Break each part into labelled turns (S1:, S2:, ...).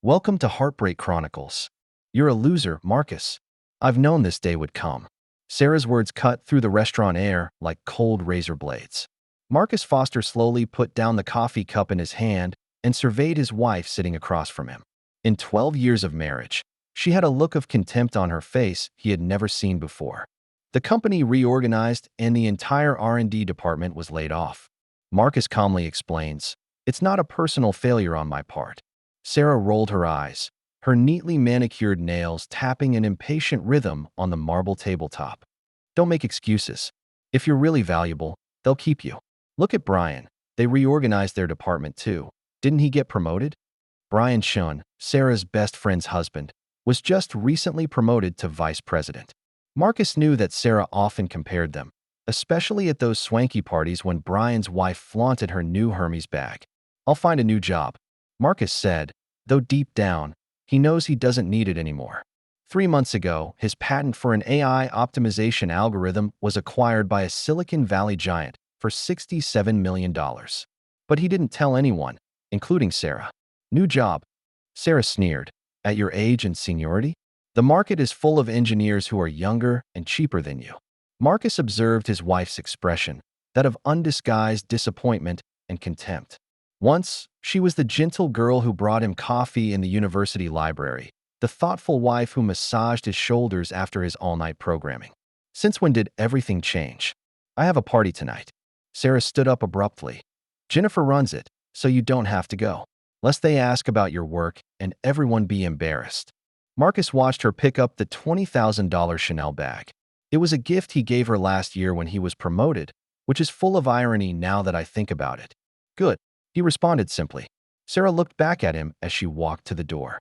S1: Welcome to Heartbreak Chronicles. You're a loser, Marcus. I've known this day would come. Sarah's words cut through the restaurant air like cold razor blades. Marcus Foster slowly put down the coffee cup in his hand and surveyed his wife sitting across from him. In 12 years of marriage, she had a look of contempt on her face he had never seen before. The company reorganized and the entire R&D department was laid off. Marcus calmly explains, "It's not a personal failure on my part." Sarah rolled her eyes, her neatly manicured nails tapping an impatient rhythm on the marble tabletop. "Don't make excuses. If you're really valuable, they'll keep you. Look at Brian. They reorganized their department too. Didn't he get promoted?" Brian Shun, Sarah's best friend's husband, was just recently promoted to vice president. Marcus knew that Sarah often compared them, especially at those swanky parties when Brian's wife flaunted her new Hermes bag. "I'll find a new job," Marcus said, though deep down, he knows he doesn't need it anymore. 3 months ago, his patent for an AI optimization algorithm was acquired by a Silicon Valley giant for $67 million. But he didn't tell anyone, including Sarah. "New job?" Sarah sneered. "At your age and seniority? The market is full of engineers who are younger and cheaper than you." Marcus observed his wife's expression, that of undisguised disappointment and contempt. Once, she was the gentle girl who brought him coffee in the university library, the thoughtful wife who massaged his shoulders after his all-night programming. Since when did everything change? "I have a party tonight." Sarah stood up abruptly. "Jennifer runs it, so you don't have to go. Lest they ask about your work and everyone be embarrassed." Marcus watched her pick up the $20,000 Chanel bag. It was a gift he gave her last year when he was promoted, which is full of irony now that I think about it. "Good," he responded simply. Sarah looked back at him as she walked to the door.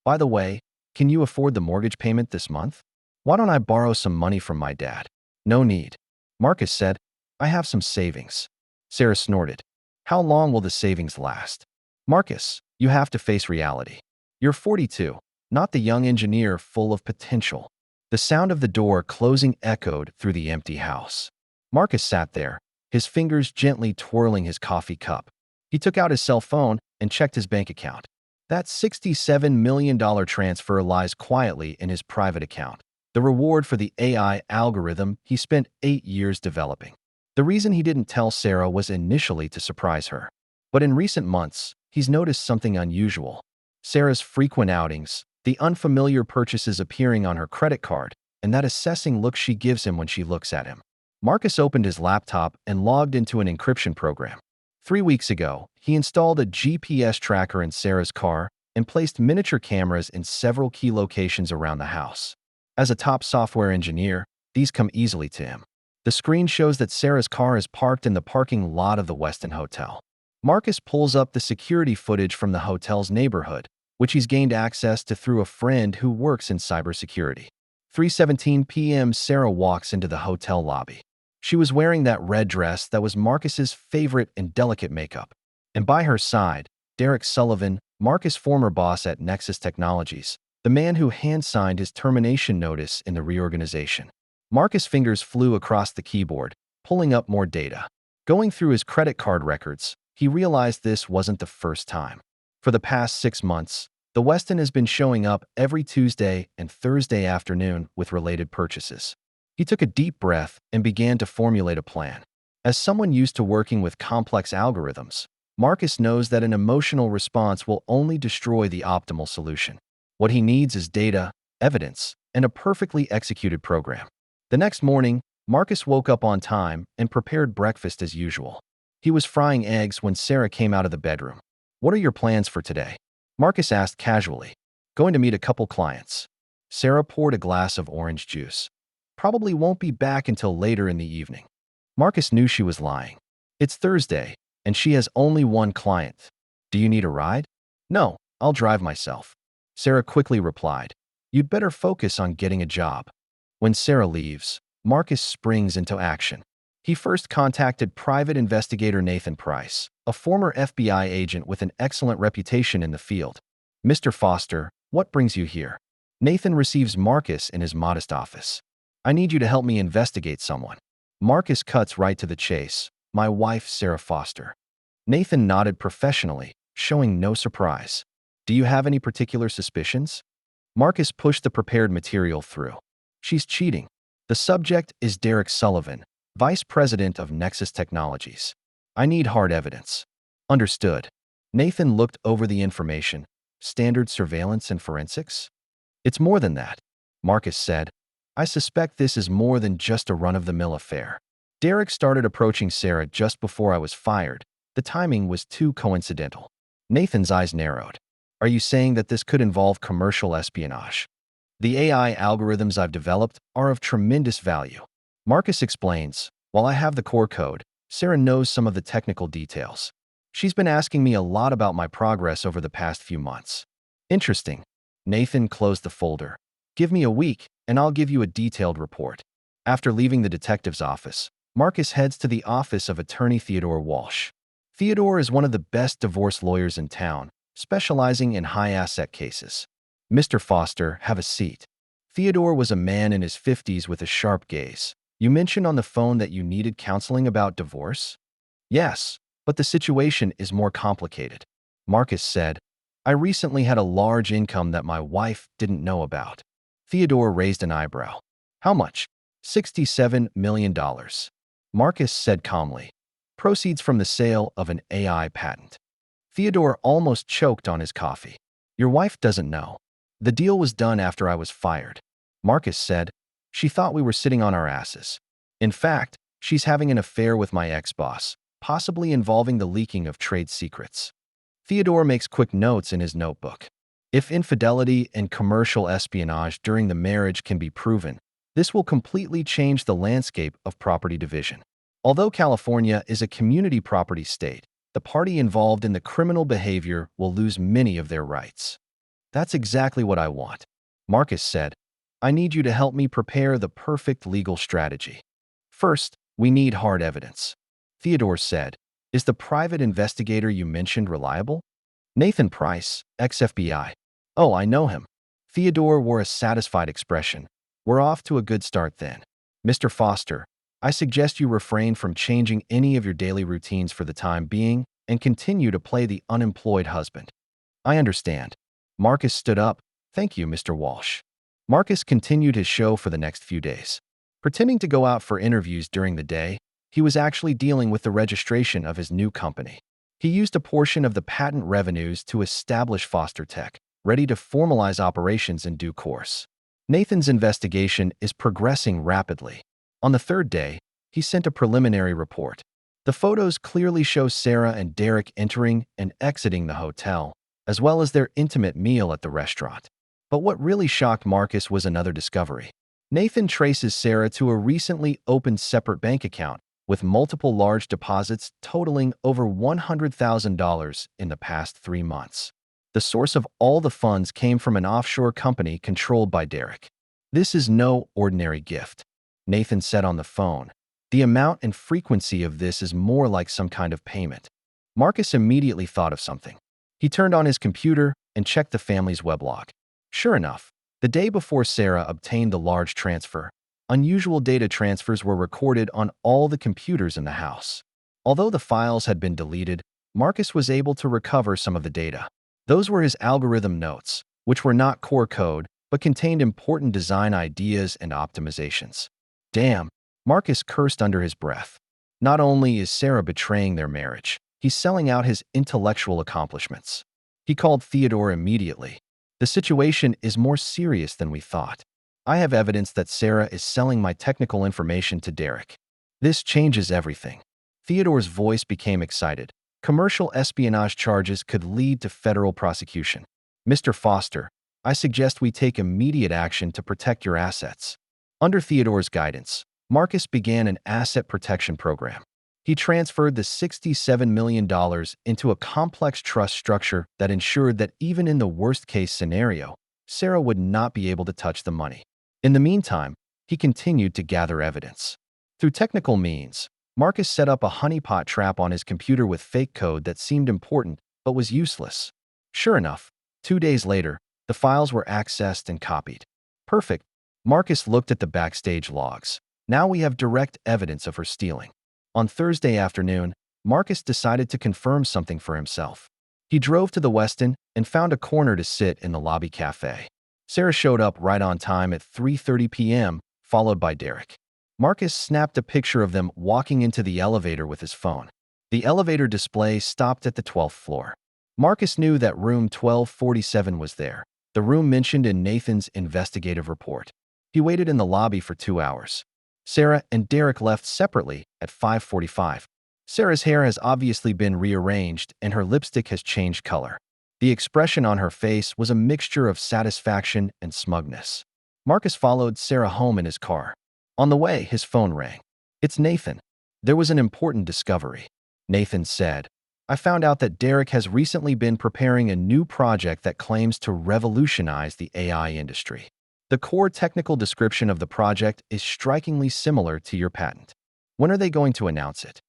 S1: "By the way, can you afford the mortgage payment this month? Why don't I borrow some money from my dad?" "No need," Marcus said. "I have some savings." Sarah snorted. "How long will the savings last?" "Marcus, you have to face reality. You're 42, not the young engineer full of potential." The sound of the door closing echoed through the empty house. Marcus sat there, his fingers gently twirling his coffee cup. He took out his cell phone and checked his bank account. That $67 million transfer lies quietly in his private account, the reward for the AI algorithm he spent 8 years developing. The reason he didn't tell Sarah was initially to surprise her. But in recent months, he's noticed something unusual. Sarah's frequent outings, the unfamiliar purchases appearing on her credit card, and that assessing look she gives him when she looks at him. Marcus opened his laptop and logged into an encryption program. 3 weeks ago, he installed a GPS tracker in Sarah's car and placed miniature cameras in several key locations around the house. As a top software engineer, these come easily to him. The screen shows that Sarah's car is parked in the parking lot of the Westin Hotel. Marcus pulls up the security footage from the hotel's neighborhood, which he's gained access to through a friend who works in cybersecurity. 3:17 p.m. Sarah walks into the hotel lobby. She was wearing that red dress that was Marcus's favorite in delicate makeup. And by her side, Derek Sullivan, Marcus' former boss at Nexus Technologies, the man who hand-signed his termination notice in the reorganization. Marcus' fingers flew across the keyboard, pulling up more data. Going through his credit card records, he realized this wasn't the first time. For the past 6 months, the Westin has been showing up every Tuesday and Thursday afternoon with related purchases. He took a deep breath and began to formulate a plan. As someone used to working with complex algorithms, Marcus knows that an emotional response will only destroy the optimal solution. What he needs is data, evidence, and a perfectly executed program. The next morning, Marcus woke up on time and prepared breakfast as usual. He was frying eggs when Sarah came out of the bedroom. "What are your plans for today?" Marcus asked casually. "Going to meet a couple clients." Sarah poured a glass of orange juice. "Probably won't be back until later in the evening." Marcus knew she was lying. It's Thursday, and she has only one client. "Do you need a ride?" "No, I'll drive myself." Sarah quickly replied, "You'd better focus on getting a job." When Sarah leaves, Marcus springs into action. He first contacted private investigator Nathan Price, a former FBI agent with an excellent reputation in the field. "Mr. Foster, what brings you here?" Nathan receives Marcus in his modest office. "I need you to help me investigate someone." Marcus cuts right to the chase. "My wife, Sarah Foster." Nathan nodded professionally, showing no surprise. Do you have any particular suspicions? Marcus pushed the prepared material through. She's cheating. The subject is Derek Sullivan, Vice President of Nexus Technologies. I need hard evidence. Understood. Nathan looked over the information. Standard surveillance and forensics? It's more than that, Marcus said. I suspect this is more than just a run-of-the-mill affair. Derek started approaching Sarah just before I was fired. The timing was too coincidental. Nathan's eyes narrowed. Are you saying that this could involve commercial espionage? The AI algorithms I've developed are of tremendous value. Marcus explains, while I have the core code, Sarah knows some of the technical details. She's been asking me a lot about my progress over the past few months. Interesting. Nathan closed the folder. Give me a week, and I'll give you a detailed report. After leaving the detective's office, Marcus heads to the office of attorney Theodore Walsh. Theodore is one of the best divorce lawyers in town, specializing in high-asset cases. Mr. Foster, have a seat. Theodore was a man in his 50s with a sharp gaze. You mentioned on the phone that you needed counseling about divorce? Yes, but the situation is more complicated. Marcus said, I recently had a large income that my wife didn't know about. Theodore raised an eyebrow. How much? $67 million. Marcus said calmly. Proceeds from the sale of an AI patent. Theodore almost choked on his coffee. Your wife doesn't know. The deal was done after I was fired. Marcus said, she thought we were sitting on our asses. In fact, she's having an affair with my ex-boss, possibly involving the leaking of trade secrets. Theodore makes quick notes in his notebook. If infidelity and commercial espionage during the marriage can be proven, this will completely change the landscape of property division. Although California is a community property state, the party involved in the criminal behavior will lose many of their rights. That's exactly what I want. Marcus said, I need you to help me prepare the perfect legal strategy. First, we need hard evidence. Theodore said, is the private investigator you mentioned reliable? Nathan Price, ex-FBI. Oh, I know him. Theodore wore a satisfied expression. We're off to a good start then. Mr. Foster, I suggest you refrain from changing any of your daily routines for the time being and continue to play the unemployed husband. I understand. Marcus stood up. Thank you, Mr. Walsh. Marcus continued his show for the next few days. Pretending to go out for interviews during the day, he was actually dealing with the registration of his new company. He used a portion of the patent revenues to establish Foster Tech, ready to formalize operations in due course. Nathan's investigation is progressing rapidly. On the third day, he sent a preliminary report. The photos clearly show Sarah and Derek entering and exiting the hotel, as well as their intimate meal at the restaurant. But what really shocked Marcus was another discovery. Nathan traces Sarah to a recently opened separate bank account with multiple large deposits totaling over $100,000 in the past 3 months. The source of all the funds came from an offshore company controlled by Derek. This is no ordinary gift, Nathan said on the phone. The amount and frequency of this is more like some kind of payment. Marcus immediately thought of something. He turned on his computer and checked the family's weblog. Sure enough, the day before Sarah obtained the large transfer, unusual data transfers were recorded on all the computers in the house. Although the files had been deleted, Marcus was able to recover some of the data. Those were his algorithm notes, which were not core code, but contained important design ideas and optimizations. Damn, Marcus cursed under his breath. Not only is Sarah betraying their marriage, he's selling out his intellectual accomplishments. He called Theodore immediately. The situation is more serious than we thought. I have evidence that Sarah is selling my technical information to Derek. This changes everything. Theodore's voice became excited. Commercial espionage charges could lead to federal prosecution. Mr. Foster, I suggest we take immediate action to protect your assets. Under Theodore's guidance, Marcus began an asset protection program. He transferred the $67 million into a complex trust structure that ensured that even in the worst-case scenario, Sarah would not be able to touch the money. In the meantime, he continued to gather evidence. Through technical means, Marcus set up a honeypot trap on his computer with fake code that seemed important but was useless. Sure enough, 2 days later, the files were accessed and copied. Perfect. Marcus looked at the backstage logs. Now we have direct evidence of her stealing. On Thursday afternoon, Marcus decided to confirm something for himself. He drove to the Westin and found a corner to sit in the lobby cafe. Sarah showed up right on time at 3:30 p.m., followed by Derek. Marcus snapped a picture of them walking into the elevator with his phone. The elevator display stopped at the 12th floor. Marcus knew that room 1247 was there, the room mentioned in Nathan's investigative report. He waited in the lobby for 2 hours. Sarah and Derek left separately at 5:45. Sarah's hair has obviously been rearranged and her lipstick has changed color. The expression on her face was a mixture of satisfaction and smugness. Marcus followed Sarah home in his car. On the way, his phone rang. "It's Nathan." There was an important discovery. Nathan said, "I found out that Derek has recently been preparing a new project that claims to revolutionize the AI industry. The core technical description of the project is strikingly similar to your patent. When are they going to announce it?"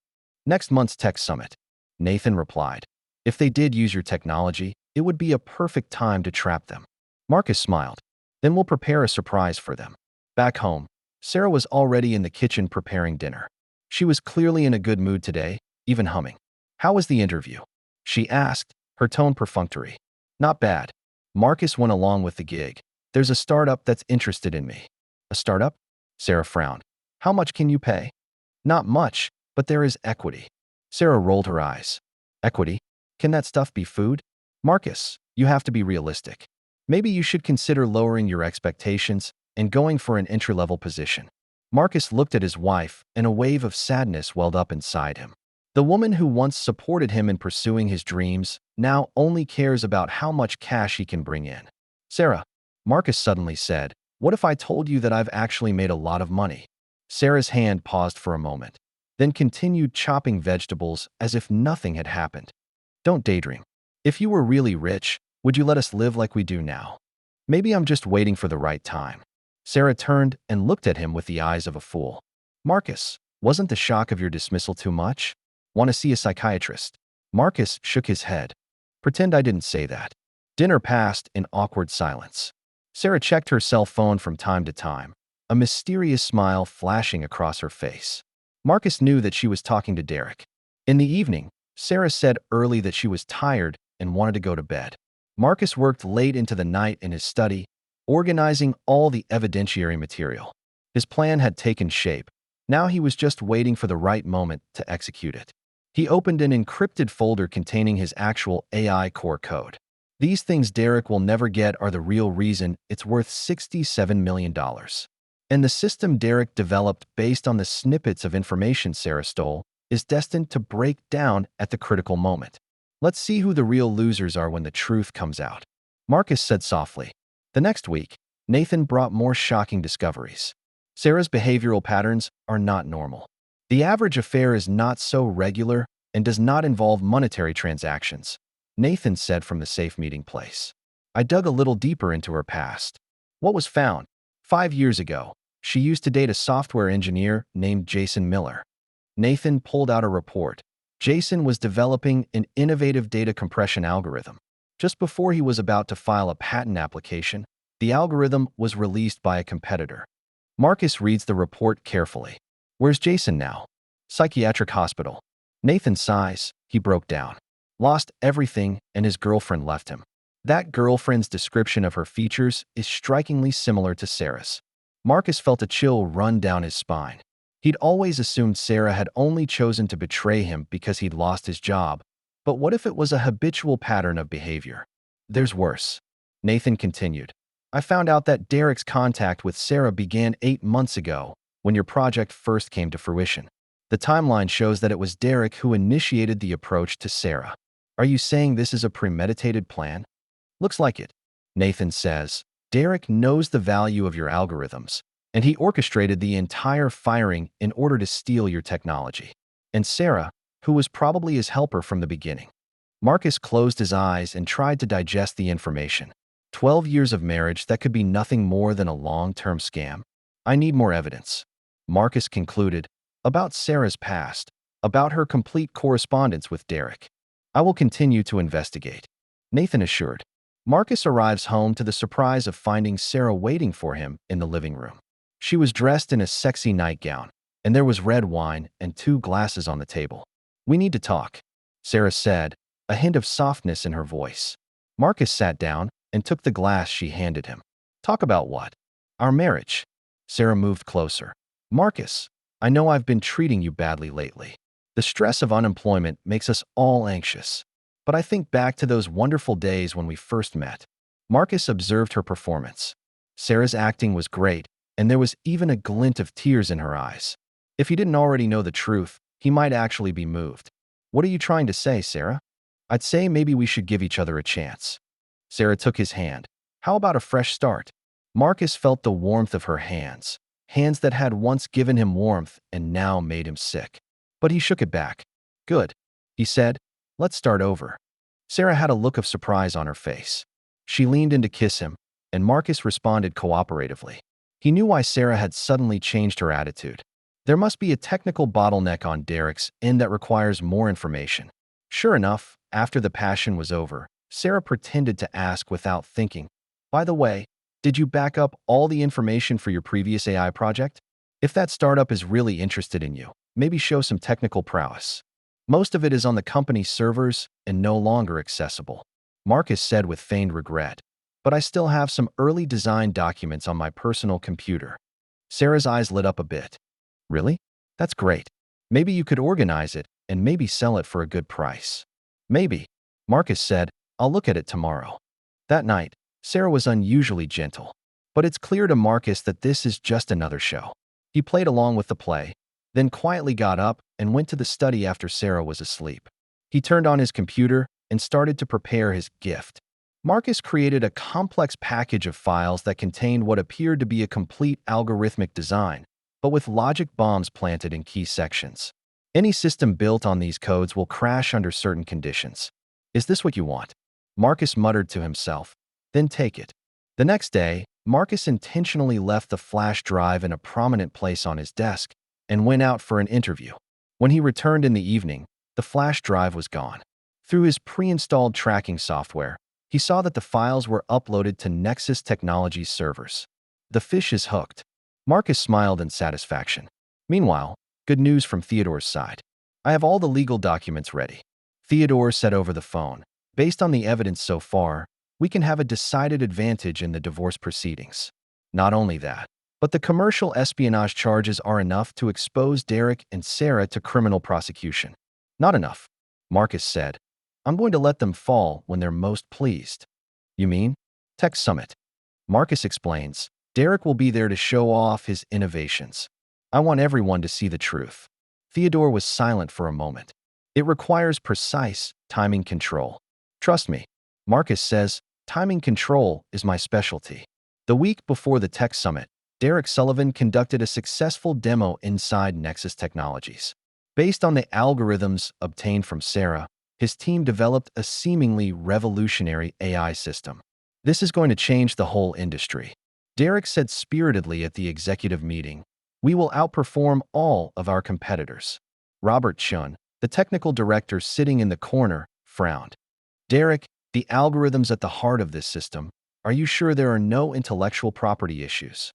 S1: "Next month's tech summit," Nathan replied. "If they did use your technology, it would be a perfect time to trap them." Marcus smiled. "Then we'll prepare a surprise for them." Back home, Sarah was already in the kitchen preparing dinner. She was clearly in a good mood today, even humming. "How was the interview?" she asked, her tone perfunctory. "Not bad." Marcus went along with the gig. "There's a startup that's interested in me." "A startup?" Sarah frowned. "How much can you pay?" "Not much, but there is equity." Sarah rolled her eyes. "Equity? Can that stuff be food?" "Marcus, you have to be realistic. Maybe you should consider lowering your expectations and going for an entry-level position." Marcus looked at his wife, and a wave of sadness welled up inside him. The woman who once supported him in pursuing his dreams now only cares about how much cash he can bring in. "Sarah," Marcus suddenly said, "what if I told you that I've actually made a lot of money?" Sarah's hand paused for a moment, then continued chopping vegetables as if nothing had happened. "Don't daydream. If you were really rich, would you let us live like we do now?" "Maybe I'm just waiting for the right time." Sarah turned and looked at him with the eyes of a fool. "Marcus, wasn't the shock of your dismissal too much? Want to see a psychiatrist?" Marcus shook his head. "Pretend I didn't say that." Dinner passed in awkward silence. Sarah checked her cell phone from time to time, a mysterious smile flashing across her face. Marcus knew that she was talking to Derek. In the evening, Sarah said early that she was tired and wanted to go to bed. Marcus worked late into the night in his study, organizing all the evidentiary material. His plan had taken shape. Now he was just waiting for the right moment to execute it. He opened an encrypted folder containing his actual AI core code. "These things Derek will never get are the real reason it's worth $67 million. And the system Derek developed based on the snippets of information Sarah stole is destined to break down at the critical moment. Let's see who the real losers are when the truth comes out," Marcus said softly. The next week, Nathan brought more shocking discoveries. Sarah's behavioral patterns are not normal. The average affair is not so regular and does not involve monetary transactions, Nathan said from the safe meeting place. I dug a little deeper into her past. What was found? 5 years ago, she used to date a software engineer named Jason Miller. Nathan pulled out a report. Jason was developing an innovative data compression algorithm. Just before he was about to file a patent application, the algorithm was released by a competitor. Marcus reads the report carefully. "Where's Jason now?" "Psychiatric hospital." Nathan sighs. He broke down. "Lost everything and his girlfriend left him." That girlfriend's description of her features is strikingly similar to Sarah's. Marcus felt a chill run down his spine. He'd always assumed Sarah had only chosen to betray him because he'd lost his job. But what if it was a habitual pattern of behavior? "There's worse," Nathan continued. "I found out that Derek's contact with Sarah began 8 months ago, when your project first came to fruition. The timeline shows that it was Derek who initiated the approach to Sarah. Are you saying this is a premeditated plan?" "Looks like it," Nathan says. "Derek knows the value of your algorithms, and he orchestrated the entire firing in order to steal your technology. And Sarah, who was probably his helper from the beginning." Marcus closed his eyes and tried to digest the information. 12 years of marriage that could be nothing more than a long-term scam. "I need more evidence," Marcus concluded, "about Sarah's past, about her complete correspondence with Derek. I will continue to investigate," Nathan assured. Marcus arrives home to the surprise of finding Sarah waiting for him in the living room. She was dressed in a sexy nightgown, and there was red wine and 2 glasses on the table. "We need to talk," Sarah said, a hint of softness in her voice. Marcus sat down and took the glass she handed him. Talk about what? Our marriage. Sarah moved closer. Marcus, I know I've been treating you badly lately. The stress of unemployment makes us all anxious. But I think back to those wonderful days when we first met. Marcus observed her performance. Sarah's acting was great, and there was even a glint of tears in her eyes. If he didn't already know the truth, he might actually be moved. What are you trying to say, Sarah? I'd say maybe we should give each other a chance. Sarah took his hand. How about a fresh start? Marcus felt the warmth of her hands, hands that had once given him warmth and now made him sick. But he shook it back. Good, he said. Let's start over. Sarah had a look of surprise on her face. She leaned in to kiss him, and Marcus responded cooperatively. He knew why Sarah had suddenly changed her attitude. There must be a technical bottleneck on Derek's end that requires more information. Sure enough, after the passion was over, Sarah pretended to ask without thinking, by the way, did you back up all the information for your previous AI project? If that startup is really interested in you, maybe show some technical prowess. Most of it is on the company's servers and no longer accessible, Marcus said with feigned regret. But I still have some early design documents on my personal computer. Sarah's eyes lit up a bit. Really? That's great. Maybe you could organize it and maybe sell it for a good price. Maybe, Marcus said. I'll look at it tomorrow. That night, Sarah was unusually gentle. But it's clear to Marcus that this is just another show. He played along with the play, then quietly got up and went to the study after Sarah was asleep. He turned on his computer and started to prepare his gift. Marcus created a complex package of files that contained what appeared to be a complete algorithmic design, but with logic bombs planted in key sections. Any system built on these codes will crash under certain conditions. Is this what you want? Marcus muttered to himself. Then take it. The next day, Marcus intentionally left the flash drive in a prominent place on his desk and went out for an interview. When he returned in the evening, the flash drive was gone. Through his pre-installed tracking software, he saw that the files were uploaded to Nexus Technologies servers. The fish is hooked. Marcus smiled in satisfaction. Meanwhile, good news from Theodore's side. I have all the legal documents ready. Theodore said over the phone. Based on the evidence so far, we can have a decided advantage in the divorce proceedings. Not only that, but the commercial espionage charges are enough to expose Derek and Sarah to criminal prosecution. Not enough, Marcus said. I'm going to let them fall when they're most pleased. You mean? Tech Summit. Marcus explains. Derek will be there to show off his innovations. I want everyone to see the truth. Theodore was silent for a moment. It requires precise timing control. Trust me, Marcus says, timing control is my specialty. The week before the Tech Summit, Derek Sullivan conducted a successful demo inside Nexus Technologies. Based on the algorithms obtained from Sarah, his team developed a seemingly revolutionary AI system. This is going to change the whole industry. Derek said spiritedly at the executive meeting, we will outperform all of our competitors. Robert Chun, the technical director sitting in the corner, frowned. Derek, the algorithms at the heart of this system, are you sure there are no intellectual property issues?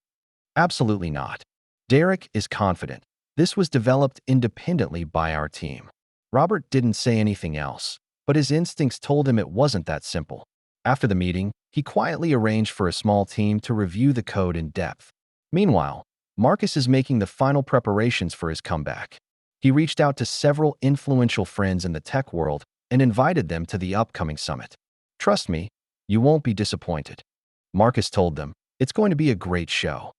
S1: Absolutely not. Derek is confident. This was developed independently by our team. Robert didn't say anything else, but his instincts told him it wasn't that simple. After the meeting, he quietly arranged for a small team to review the code in depth. Meanwhile, Marcus is making the final preparations for his comeback. He reached out to several influential friends in the tech world and invited them to the upcoming summit. Trust me, you won't be disappointed. Marcus told them, it's going to be a great show.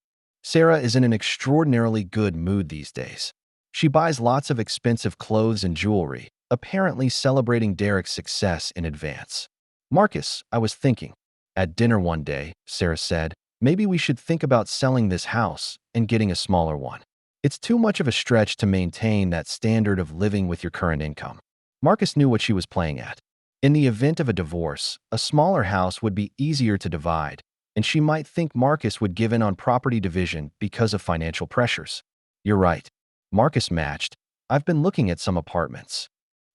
S1: Sarah is in an extraordinarily good mood these days. She buys lots of expensive clothes and jewelry, apparently celebrating Derek's success in advance. Marcus, I was thinking. At dinner one day, Sarah said, maybe we should think about selling this house and getting a smaller one. It's too much of a stretch to maintain that standard of living with your current income. Marcus knew what she was playing at. In the event of a divorce, a smaller house would be easier to divide, and she might think Marcus would give in on property division because of financial pressures. You're right. Marcus matched. I've been looking at some apartments.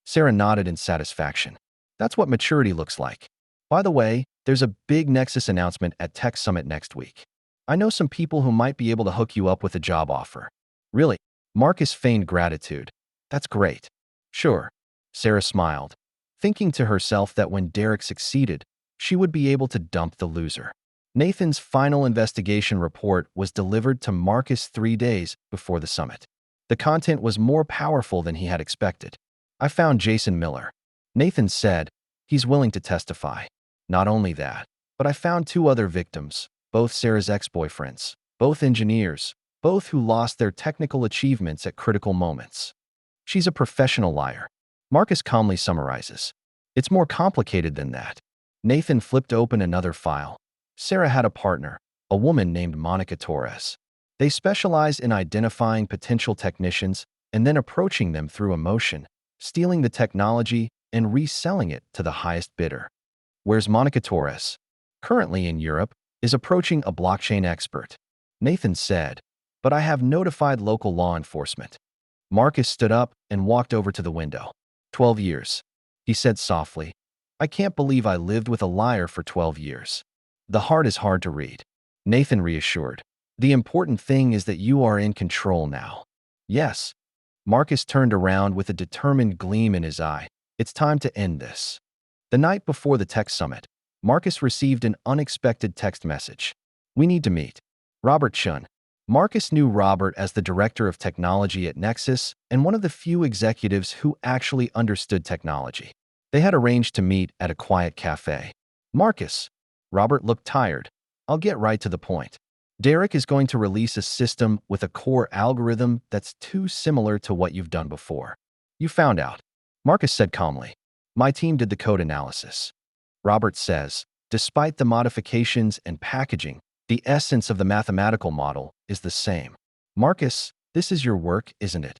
S1: Sarah nodded in satisfaction. That's what maturity looks like. By the way, there's a big Nexus announcement at Tech Summit next week. I know some people who might be able to hook you up with a job offer. Really? Marcus feigned gratitude. That's great. Sure. Sarah smiled. thinking to herself that when Derek succeeded, she would be able to dump the loser. Nathan's final investigation report was delivered to Marcus 3 days before the summit. The content was more powerful than he had expected. I found Jason Miller. Nathan said, he's willing to testify. Not only that, but I found 2 other victims, both Sarah's ex-boyfriends, both engineers, both who lost their technical achievements at critical moments. She's a professional liar. Marcus calmly summarizes. It's more complicated than that. Nathan flipped open another file. Sarah had a partner, a woman named Monica Torres. They specialize in identifying potential technicians and then approaching them through emotion, stealing the technology and reselling it to the highest bidder. Whereas Monica Torres, currently in Europe, is approaching a blockchain expert. Nathan said, but I have notified local law enforcement. Marcus stood up and walked over to the window. 12 years. He said softly, I can't believe I lived with a liar for 12 years. The heart is hard to read. Nathan reassured. The important thing is that you are in control now. Yes. Marcus turned around with a determined gleam in his eye. It's time to end this. The night before the tech summit, Marcus received an unexpected text message. We need to meet. Robert Chun. Marcus knew Robert as the director of technology at Nexus and one of the few executives who actually understood technology. They had arranged to meet at a quiet cafe. Marcus. Robert looked tired. I'll get right to the point. Derek is going to release a system with a core algorithm that's too similar to what you've done before. You found out. Marcus said calmly. My team did the code analysis. Robert says, despite the modifications and packaging, the essence of the mathematical model is the same. Marcus, this is your work, isn't it?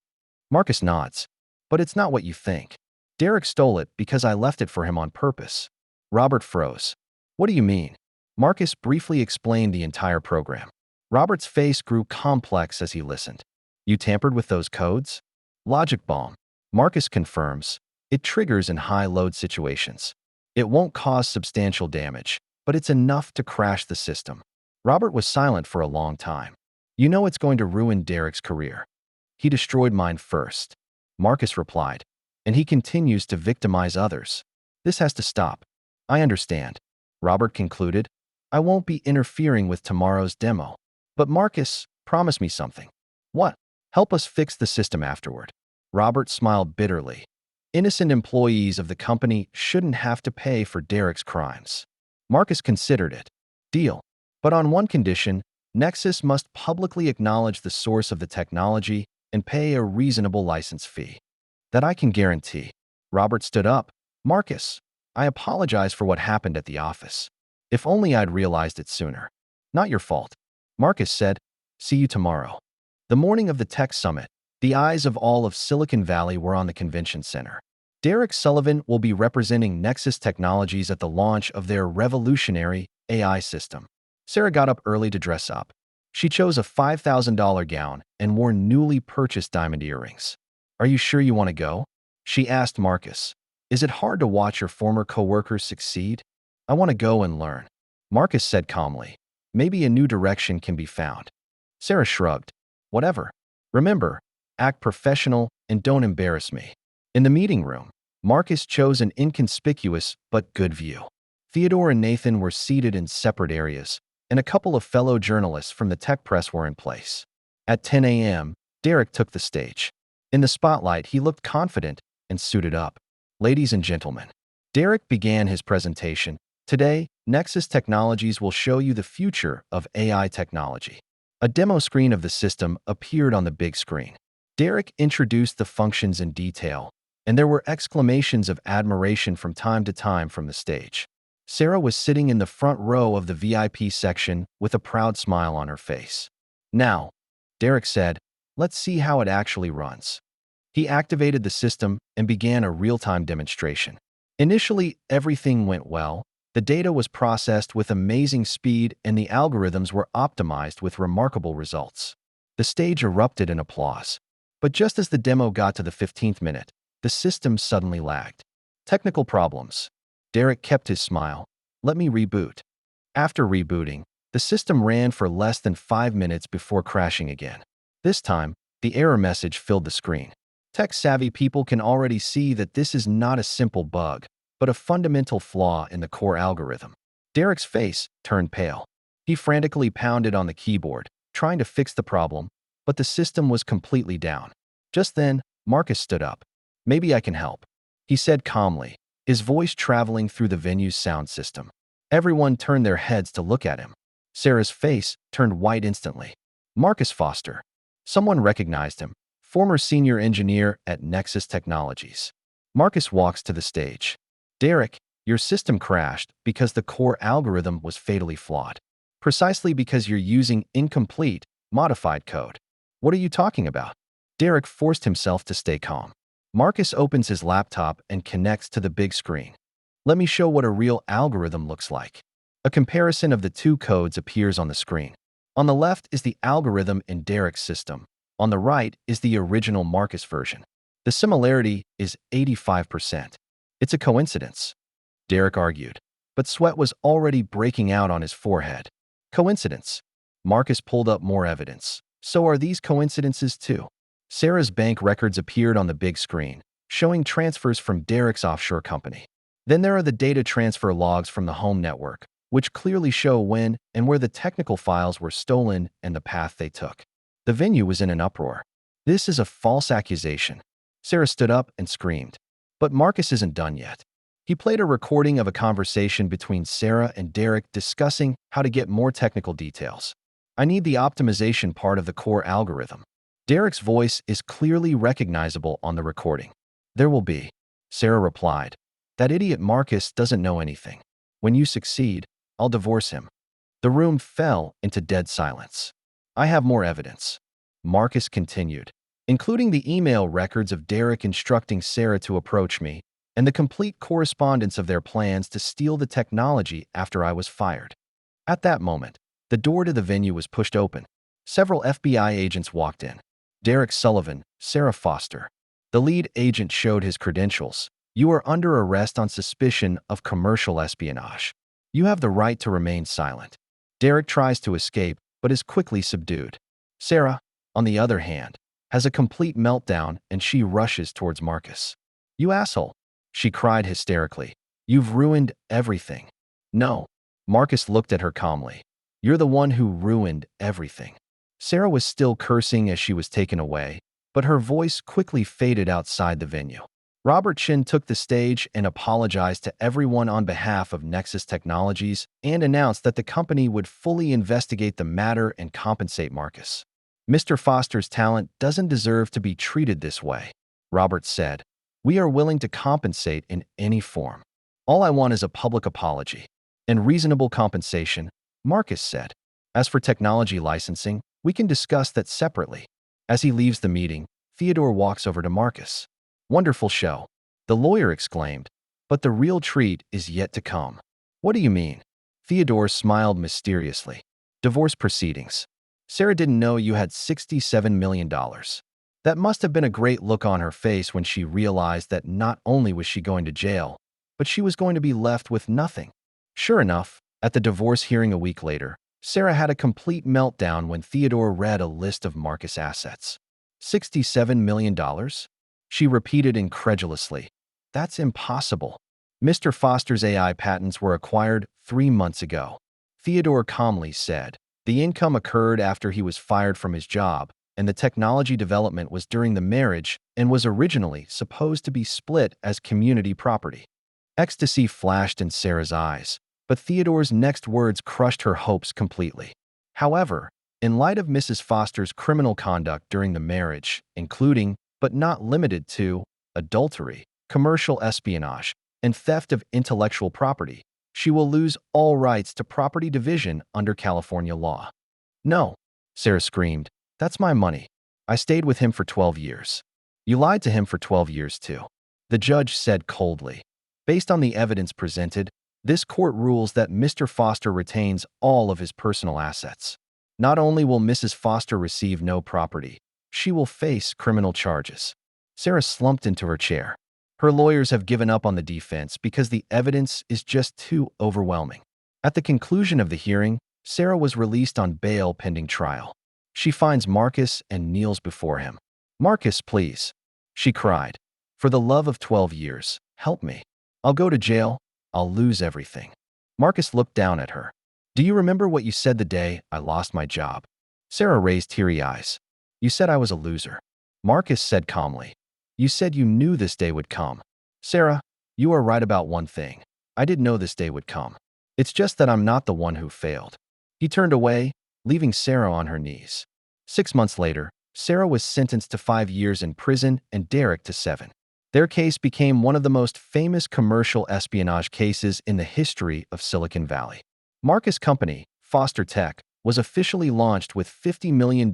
S1: Marcus nods. But it's not what you think. Derek stole it because I left it for him on purpose. Robert froze. What do you mean? Marcus briefly explained the entire program. Robert's face grew complex as he listened. You tampered with those codes? Logic bomb. Marcus confirms. It triggers in high-load situations. It won't cause substantial damage, but it's enough to crash the system. Robert was silent for a long time. You know it's going to ruin Derek's career. He destroyed mine first. Marcus replied. And he continues to victimize others. This has to stop. I understand. Robert concluded. I won't be interfering with tomorrow's demo. But Marcus, promise me something. What? Help us fix the system afterward. Robert smiled bitterly. Innocent employees of the company shouldn't have to pay for Derek's crimes. Marcus considered it. Deal. But on one condition, Nexus must publicly acknowledge the source of the technology and pay a reasonable license fee. That I can guarantee. Robert stood up. Marcus, I apologize for what happened at the office. If only I'd realized it sooner. Not your fault. Marcus said, see you tomorrow. The morning of the tech summit, the eyes of all of Silicon Valley were on the convention center. Derek Sullivan will be representing Nexus Technologies at the launch of their revolutionary AI system. Sarah got up early to dress up. She chose a $5,000 gown and wore newly purchased diamond earrings. Are you sure you want to go? She asked Marcus. Is it hard to watch your former coworkers succeed? I want to go and learn. Marcus said calmly. Maybe a new direction can be found. Sarah shrugged. Whatever. Remember, act professional and don't embarrass me. In the meeting room, Marcus chose an inconspicuous but good view. Theodore and Nathan were seated in separate areas, and a couple of fellow journalists from the tech press were in place. At 10 a.m., Derek took the stage. In the spotlight, he looked confident and suited up. Ladies and gentlemen, Derek began his presentation. Today, Nexus Technologies will show you the future of AI technology. A demo screen of the system appeared on the big screen. Derek introduced the functions in detail, and there were exclamations of admiration from time to time from the stage. Sarah was sitting in the front row of the VIP section with a proud smile on her face. Now, Derek said, let's see how it actually runs. He activated the system and began a real-time demonstration. Initially, everything went well. The data was processed with amazing speed and the algorithms were optimized with remarkable results. The stage erupted in applause. But just as the demo got to the 15th minute, the system suddenly lagged. Technical problems. Derek kept his smile. Let me reboot. After rebooting, the system ran for less than 5 minutes before crashing again. This time, the error message filled the screen. Tech-savvy people can already see that this is not a simple bug, but a fundamental flaw in the core algorithm. Derek's face turned pale. He frantically pounded on the keyboard, trying to fix the problem, but the system was completely down. Just then, Marcus stood up. "Maybe I can help," he said calmly, his voice traveling through the venue's sound system. Everyone turned their heads to look at him. Sarah's face turned white instantly. Marcus Foster. Someone recognized him, former senior engineer at Nexus Technologies. Marcus walks to the stage. "Derek, your system crashed because the core algorithm was fatally flawed. Precisely because you're using incomplete, modified code." "What are you talking about?" Derek forced himself to stay calm. Marcus opens his laptop and connects to the big screen. "Let me show what a real algorithm looks like." A comparison of the two codes appears on the screen. On the left is the algorithm in Derek's system. On the right is the original Marcus version. The similarity is 85%. "It's a coincidence," Derek argued, but sweat was already breaking out on his forehead. "Coincidence?" Marcus pulled up more evidence. "So are these coincidences too?" Sarah's bank records appeared on the big screen, showing transfers from Derek's offshore company. Then there are the data transfer logs from the home network, which clearly show when and where the technical files were stolen and the path they took. The venue was in an uproar. "This is a false accusation." Sarah stood up and screamed. But Marcus isn't done yet. He played a recording of a conversation between Sarah and Derek discussing how to get more technical details. "I need the optimization part of the core algorithm." Derek's voice is clearly recognizable on the recording. "There will be," Sarah replied. "That idiot Marcus doesn't know anything. When you succeed, I'll divorce him." The room fell into dead silence. "I have more evidence," Marcus continued, "including the email records of Derek instructing Sarah to approach me, and the complete correspondence of their plans to steal the technology after I was fired." At that moment, the door to the venue was pushed open. Several FBI agents walked in. Derek Sullivan, Sarah Foster. The lead agent showed his credentials. "You are under arrest on suspicion of commercial espionage. You have the right to remain silent." Derek tries to escape, but is quickly subdued. Sarah, on the other hand, has a complete meltdown and she rushes towards Marcus. "You asshole," she cried hysterically. "You've ruined everything." "No." Marcus looked at her calmly. "You're the one who ruined everything." Sarah was still cursing as she was taken away, but her voice quickly faded outside the venue. Robert Chin took the stage and apologized to everyone on behalf of Nexus Technologies and announced that the company would fully investigate the matter and compensate Marcus. "Mr. Foster's talent doesn't deserve to be treated this way," Robert said. "We are willing to compensate in any form. All I want is a public apology and reasonable compensation," Marcus said. "As for technology licensing, we can discuss that separately." As he leaves the meeting, Theodore walks over to Marcus. "Wonderful show," the lawyer exclaimed, "but the real treat is yet to come." "What do you mean?" Theodore smiled mysteriously. "Divorce proceedings. Sarah didn't know you had $67 million. That must have been a great look on her face when she realized that not only was she going to jail, but she was going to be left with nothing." Sure enough, at the divorce hearing a week later, Sarah had a complete meltdown when Theodore read a list of Marcus' assets. $67 million? She repeated incredulously. "That's impossible." "Mr. Foster's AI patents were acquired 3 months ago," Theodore calmly said. "The income occurred after he was fired from his job, and the technology development was during the marriage and was originally supposed to be split as community property." Ecstasy flashed in Sarah's eyes, but Theodore's next words crushed her hopes completely. However, in light of Mrs. Foster's criminal conduct during the marriage, including, but not limited to, adultery, commercial espionage, and theft of intellectual property, she will lose all rights to property division under California law. "No," Sarah screamed. "That's my money. I stayed with him for 12 years. You lied to him for 12 years too," the judge said coldly. "Based on the evidence presented, this court rules that Mr. Foster retains all of his personal assets. Not only will Mrs. Foster receive no property, she will face criminal charges." Sarah slumped into her chair. Her lawyers have given up on the defense because the evidence is just too overwhelming. At the conclusion of the hearing, Sarah was released on bail pending trial. She finds Marcus and kneels before him. "Marcus, please." She cried. For the love of 12 years, help me. I'll go to jail. I'll lose everything. Marcus looked down at her. Do you remember what you said the day I lost my job? Sarah raised teary eyes. You said I was a loser. Marcus said calmly. You said you knew this day would come. Sarah, you are right about one thing. I did know this day would come. It's just that I'm not the one who failed. He turned away, leaving Sarah on her knees. 6 months later, Sarah was sentenced to 5 years in prison and Derek to 7. Their case became one of the most famous commercial espionage cases in the history of Silicon Valley. Marcus' company, Foster Tech, was officially launched with $50 million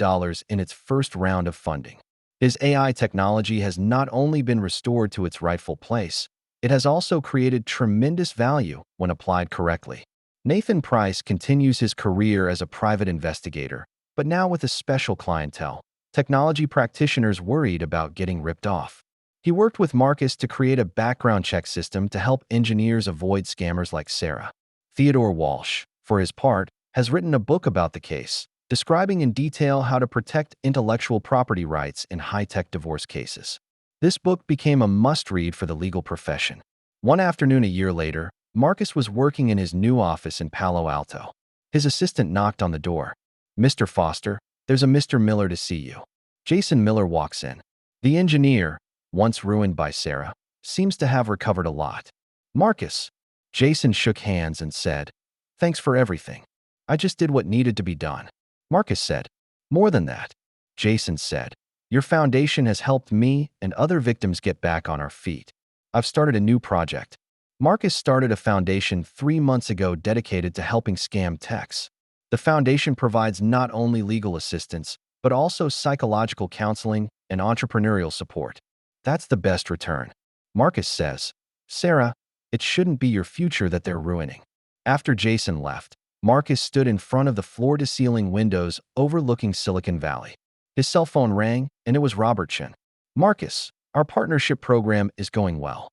S1: in its first round of funding. His AI technology has not only been restored to its rightful place, it has also created tremendous value when applied correctly. Nathan Price continues his career as a private investigator, but now with a special clientele, technology practitioners worried about getting ripped off. He worked with Marcus to create a background check system to help engineers avoid scammers like Sarah. Theodore Walsh, for his part, has written a book about the case, describing in detail how to protect intellectual property rights in high-tech divorce cases. This book became a must-read for the legal profession. One afternoon a year later, Marcus was working in his new office in Palo Alto. His assistant knocked on the door. Mr. Foster, there's a Mr. Miller to see you. Jason Miller walks in. The engineer, once ruined by Sarah, seems to have recovered a lot. Marcus. Jason shook hands and said, Thanks for everything. I just did what needed to be done. Marcus said, More than that. Jason said, Your foundation has helped me and other victims get back on our feet. I've started a new project. Marcus started a foundation 3 months ago dedicated to helping scam techs. The foundation provides not only legal assistance, but also psychological counseling and entrepreneurial support. That's the best return. Marcus says, Sarah, it shouldn't be your future that they're ruining. After Jason left, Marcus stood in front of the floor-to-ceiling windows overlooking Silicon Valley. His cell phone rang, and it was Robert Chen. Marcus, our partnership program is going well.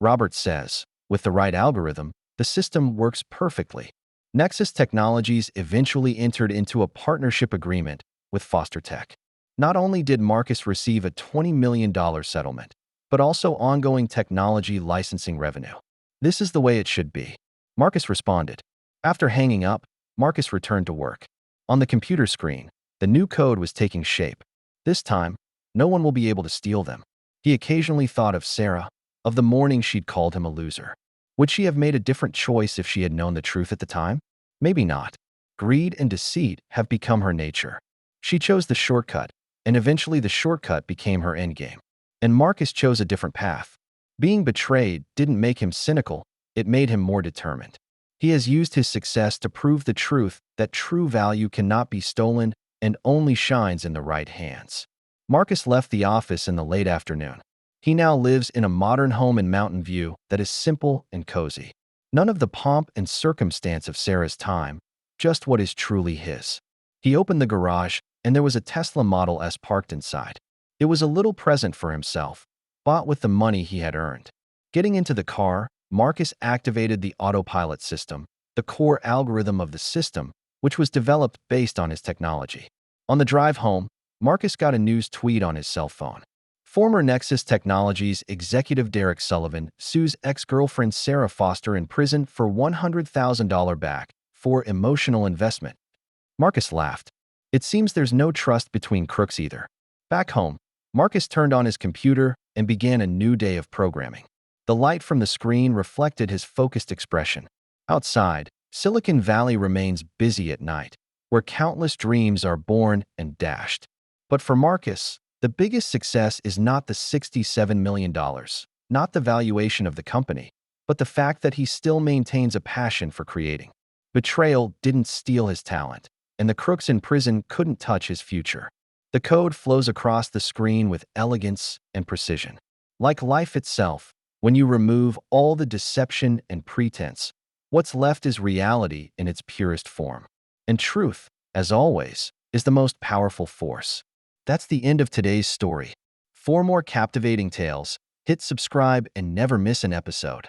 S1: Robert says, with the right algorithm, the system works perfectly. Nexus Technologies eventually entered into a partnership agreement with Foster Tech. Not only did Marcus receive a $20 million settlement, but also ongoing technology licensing revenue. This is the way it should be. Marcus responded. After hanging up, Marcus returned to work. On the computer screen, the new code was taking shape. This time, no one will be able to steal them. He occasionally thought of Sarah, of the morning she'd called him a loser. Would she have made a different choice if she had known the truth at the time? Maybe not. Greed and deceit have become her nature. She chose the shortcut, and eventually the shortcut became her endgame. And Marcus chose a different path. Being betrayed didn't make him cynical, it made him more determined. He has used his success to prove the truth that true value cannot be stolen and only shines in the right hands. Marcus left the office in the late afternoon. He now lives in a modern home in Mountain View that is simple and cozy. None of the pomp and circumstance of Sarah's time, just what is truly his. He opened the garage, and there was a Tesla Model S parked inside. It was a little present for himself, bought with the money he had earned. Getting into the car, Marcus activated the autopilot system, the core algorithm of the system, which was developed based on his technology. On the drive home, Marcus got a news tweet on his cell phone. Former Nexus Technologies executive Derek Sullivan sues ex-girlfriend Sarah Foster in prison for $100,000 back for emotional investment. Marcus laughed. It seems there's no trust between crooks either. Back home, Marcus turned on his computer and began a new day of programming. The light from the screen reflected his focused expression. Outside, Silicon Valley remains busy at night, where countless dreams are born and dashed. But for Marcus, the biggest success is not the $67 million, not the valuation of the company, but the fact that he still maintains a passion for creating. Betrayal didn't steal his talent, and the crooks in prison couldn't touch his future. The code flows across the screen with elegance and precision. Like life itself, when you remove all the deception and pretense, what's left is reality in its purest form. And truth, as always, is the most powerful force. That's the end of today's story. For more captivating tales, hit subscribe and never miss an episode.